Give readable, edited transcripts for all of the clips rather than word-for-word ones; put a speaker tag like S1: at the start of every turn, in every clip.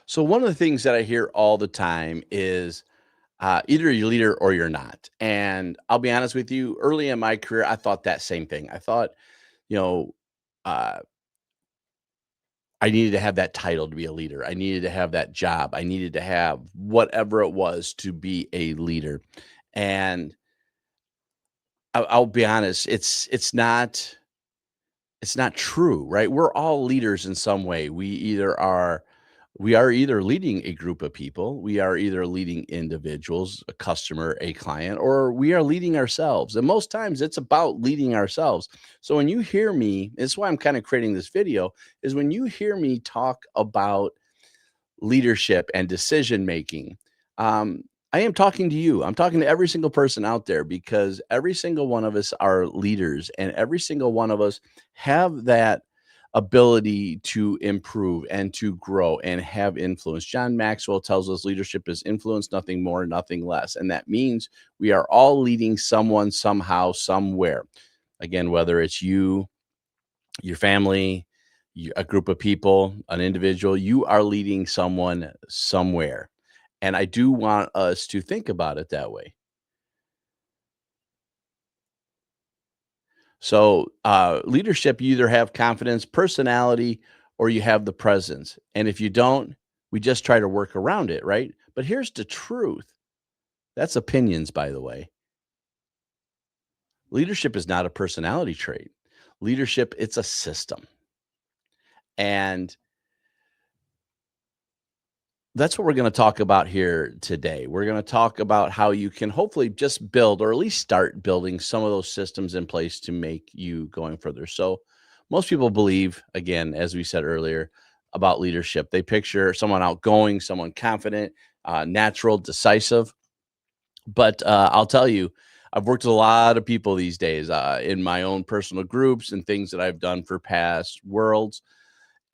S1: So one of the things that I hear all the time is either you're a leader or you're not. And I'll be honest with you, early in my career, I thought that same thing. I thought, you know, uh, I needed to have that title to be a leader. I needed to have that job. I needed to have whatever it was to be a leader. And I'll be honest, it's not true, right? We're all leaders in some way. We are either leading a group of people, we are either leading individuals, a customer, a client, or we are leading ourselves. And most times it's about leading ourselves. So when you hear me, it's why I'm kind of creating this video, is when you hear me talk about leadership and decision making. Um, I am talking to you. I'm talking to every single person out there because every single one of us are leaders and every single one of us have that ability to improve and to grow and have influence. John Maxwell tells us leadership is influence, nothing more, nothing less. And that means we are all leading someone somehow, somewhere. Again, whether it's you, your family, a group of people, an individual, you are leading someone somewhere. And I do want us to think about it that way. So, leadership, you either have confidence, personality, or you have the presence. And if you don't, we just try to work around it, right? But here's the truth, that's opinions, by the way. Leadership is not a personality trait. Leadership, it's a system. And that's what we're going to talk about here today. We're going to talk about how you can hopefully just build or at least start building some of those systems in place to make you going further. So, most people believe, again, as we said earlier, about leadership. They picture someone outgoing, someone confident, natural, decisive. But I'll tell you, I've worked with a lot of people these days in my own personal groups and things that I've done for past worlds,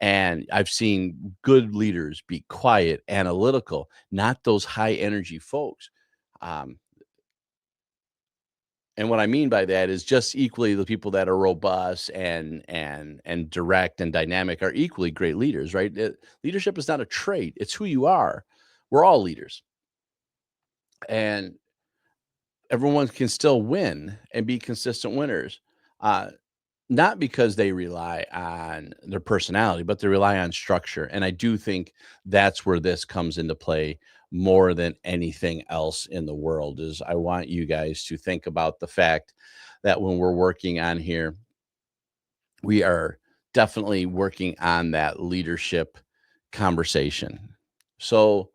S1: and I've seen good leaders be quiet, analytical, not those high energy folks. Um, and what I mean by that is just equally the people that are robust and direct and dynamic are equally great leaders, right? Leadership is not a trait; it's who you are. We're all leaders, and everyone can still win and be consistent winners. Uh, Not because they rely on their personality, but they rely on structure, and I do think that's where this comes into play more than anything else in the world. Is I want you guys to think about the fact that when we're working on here, we are definitely working on that leadership conversation. So,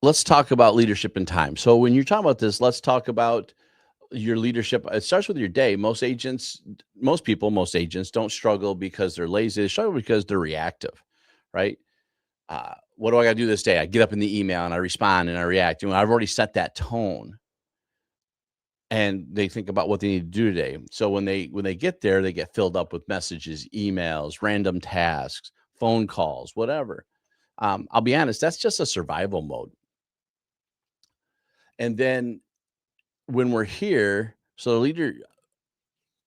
S1: let's talk about leadership and time. So, when you're talking about this, let's talk about your leadership. It starts with your day. Most agents don't struggle because they're lazy. They struggle because they're reactive, right? What do I got to do this day? I get up in the email and I respond and I react. I've already set that tone, and they think about what they need to do today. So when they get there, they get filled up with messages, emails, random tasks, phone calls, whatever. I'll be honest, that's just a survival mode. And then when we're here, so the leader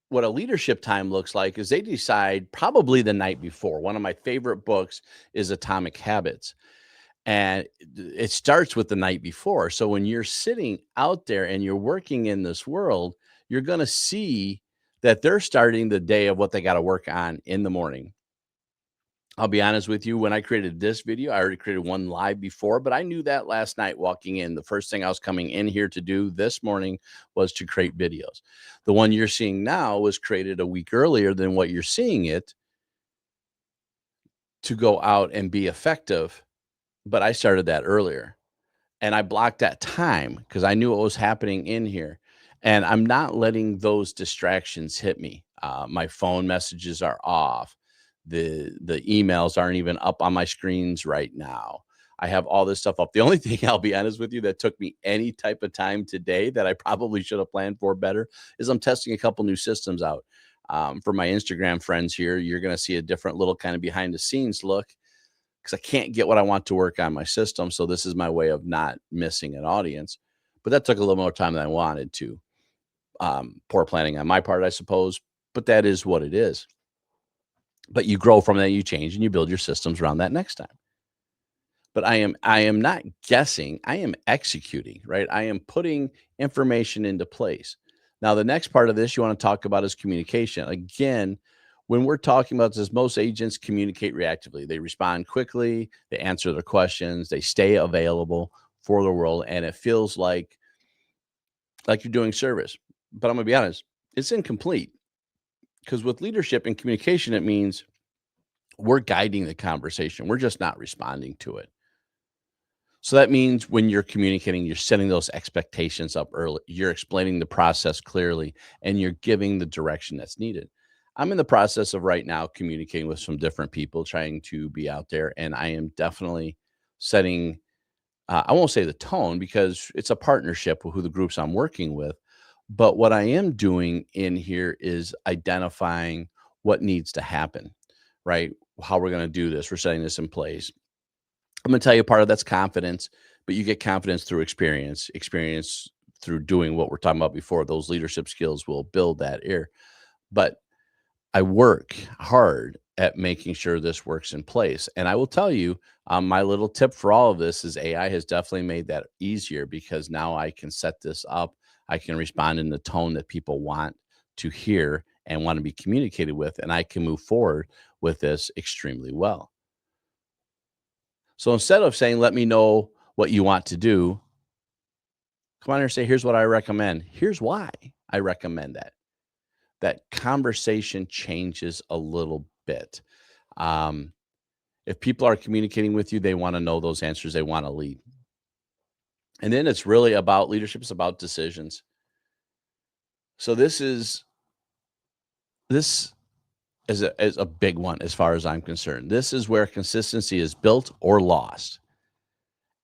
S1: what a leadership time looks like is they decide probably the night before. One of my favorite books is Atomic Habits, and it starts with the night before. So when you're sitting out there and you're working in this world, you're going to see that they're starting the day of what they got to work on in the morning. I'll be honest with you, when I created this video, I already created one live before, but I knew that last night walking in. The first thing I was coming in here to do this morning was to create videos. The one you're seeing now was created a week earlier than what you're seeing it to go out and be effective, but I started that earlier. And I blocked that time because I knew what was happening in here. And I'm not letting those distractions hit me. My phone messages are off. The emails aren't even up on my screens right now. I have all this stuff up. The only thing, I'll be honest with you, that took me any type of time today that I probably should have planned for better is I'm testing a couple new systems out. For my Instagram friends here, you're going to see a different little kind of behind the scenes look because I can't get what I want to work on my system. So this is my way of not missing an audience. But that took a little more time than I wanted to. Poor planning on my part, I suppose. But that is what it is. but you grow from that, you change, and you build your systems around that next time. But I am not guessing, I am executing, right? I am putting information into place. Now, the next part of this you want to talk about is communication. Again, when we're talking about this, most agents communicate reactively. They respond quickly, they answer their questions, they stay available for the world, and it feels like you're doing service. But I'm gonna be honest, it's incomplete because with leadership and communication, it means we're guiding the conversation. We're just not responding to it. So that means when you're communicating, you're setting those expectations up early. You're explaining the process clearly and you're giving the direction that's needed. I'm in the process of right now communicating with some different people, trying to be out there. And I am definitely setting, I won't say the tone because it's a partnership with who the groups I'm working with. But what I am doing in here is identifying what needs to happen, right? How we're going to do this. We're setting this in place. I'm gonna tell you part of that's confidence, but you get confidence through experience through doing what we're talking about before. Those leadership skills will build that ear. But I work hard at making sure this works in place. And I will tell you, my little tip for all of this is AI has definitely made that easier because now I can set this up. I can respond in the tone that people want to hear and want to be communicated with, and I can move forward with this extremely well. So instead of saying, let me know what you want to do, come on here and say, here's what I recommend. Here's why I recommend that. That conversation changes a little bit. Um, if people are communicating with you, they want to know those answers, they want to lead. And then it's really about leadership, it's about decisions. So this is a big one as far as I'm concerned. This is where consistency is built or lost.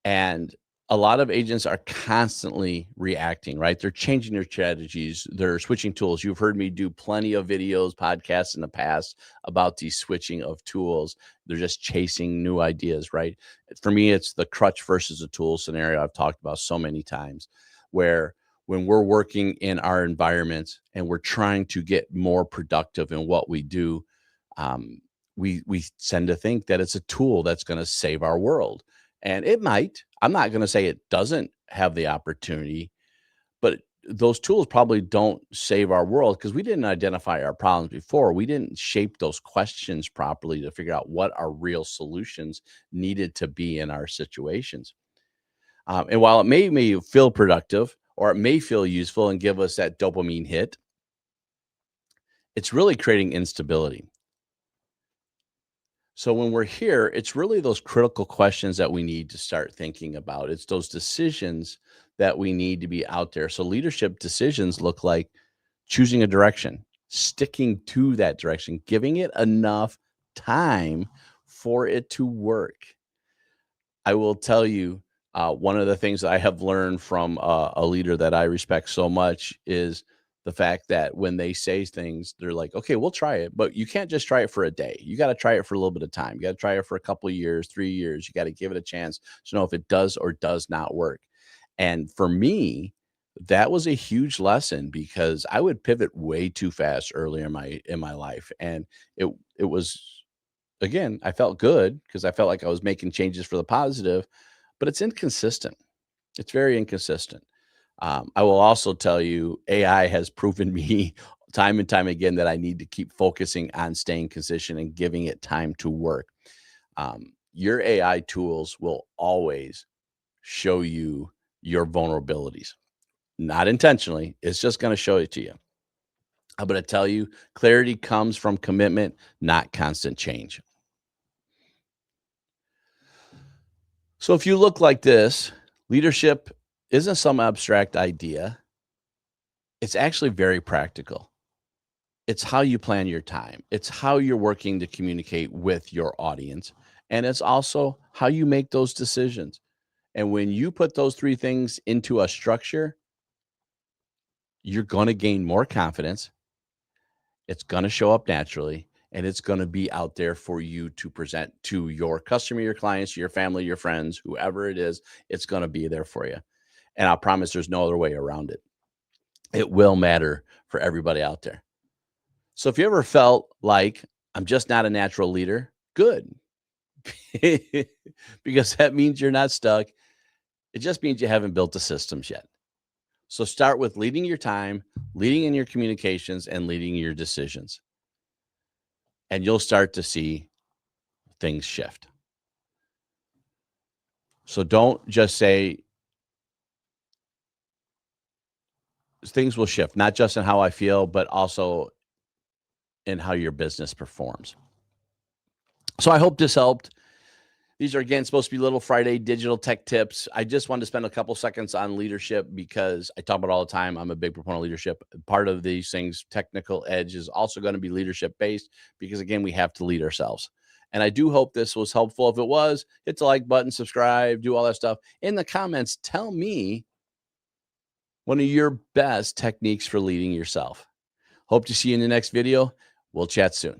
S1: And a lot of agents are constantly reacting, right? They're changing their strategies, they're switching tools. You've heard me do plenty of videos, podcasts in the past about these switching of tools. They're just chasing new ideas, right? For me, it's the crutch versus a tool scenario I've talked about so many times, where when we're working in our environments and we're trying to get more productive in what we do, um, we tend to think that it's a tool that's going to save our world, and it might. I'm not going to say it doesn't have the opportunity, but those tools probably don't save our world because we didn't identify our problems before. We didn't shape those questions properly to figure out what our real solutions needed to be in our situations. And while it may feel productive or it may feel useful and give us that dopamine hit, it's really creating instability. So when we're here, it's really those critical questions that we need to start thinking about. It's those decisions that we need to be out there. So leadership decisions look like choosing a direction, sticking to that direction, giving it enough time for it to work. I will tell you, one of the things that I have learned from a leader that I respect so much is the fact that when they say things, they're like, okay, we'll try it, but you can't just try it for a day. You got to try it for a little bit of time. You got to try it for a couple of years, 3 years. You got to give it a chance to know if it does or does not work. And for me, that was a huge lesson because I would pivot way too fast earlier in my life. And it was, again, I felt good because I felt like I was making changes for the positive, but it's inconsistent. It's very inconsistent. I will also tell you, AI has proven me time and time again that I need to keep focusing on staying consistent and giving it time to work. Your AI tools will always show you your vulnerabilities, not intentionally. It's just going to show it to you. I'm going to tell you, clarity comes from commitment, not constant change. So if you look like this, leadership isn't some abstract idea. It's actually very practical. It's how you plan your time. It's how you're working to communicate with your audience. And it's also how you make those decisions. And when you put those three things into a structure, you're going to gain more confidence. It's going to show up naturally and it's going to be out there for you to present to your customer, your clients, your family, your friends, whoever it is. It's going to be there for you. And I promise there's no other way around it. It will matter for everybody out there. So if you ever felt like I'm just not a natural leader. Good. Because that means you're not stuck. It just means you haven't built the systems yet. So start with leading your time, leading in your communications, and leading your decisions. And you'll start to see things shift. So don't just say things will shift, not just in how I feel, but also in how your business performs. So I hope this helped. These are, again, supposed to be Little Friday digital tech tips. I just wanted to spend a couple seconds on leadership because I talk about it all the time. I'm a big proponent of leadership. Part of these things, technical edge, is also going to be leadership based because, again, we have to lead ourselves. And I do hope this was helpful. If it was, hit the like button, subscribe, do all that stuff. In the comments, tell me one of your best techniques for leading yourself. Hope to see you in the next video. We'll chat soon.